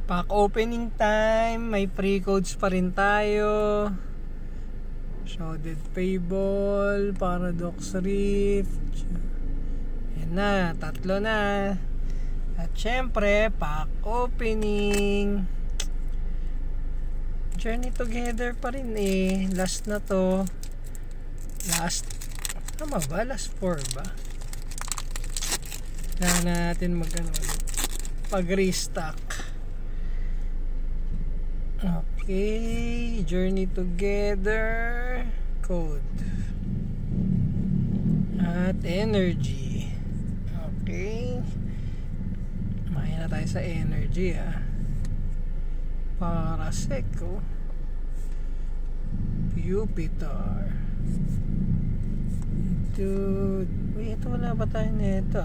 Pack opening time. May free codes pa rin tayo. Shrouded Fable, Paradox Rift. Yan na, 3 na. At syempre, pack opening. Journey Together pa rin eh. Last na to. Last. Tama ba? Last 4 ba? Kailangan natin pag-restock. Okay, Journey Together code at energy. Okay, mahin na tayo sa energy para Seco Jupiter. Ito wala ba tayo nito?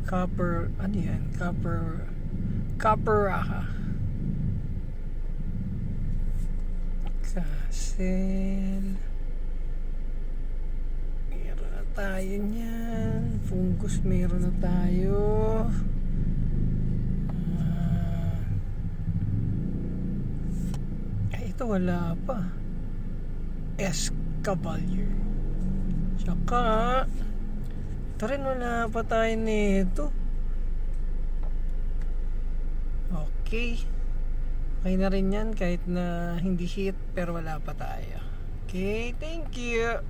Copper, ano yan? Copper Castle. Meron na tayo niyan. Fungus meron na tayo. Ito wala pa. Escavalier. Tsaka ito rin wala pa tayo nito. Okay. Okay na rin yan kahit na hindi hit pero wala pa tayo. Okay, thank you.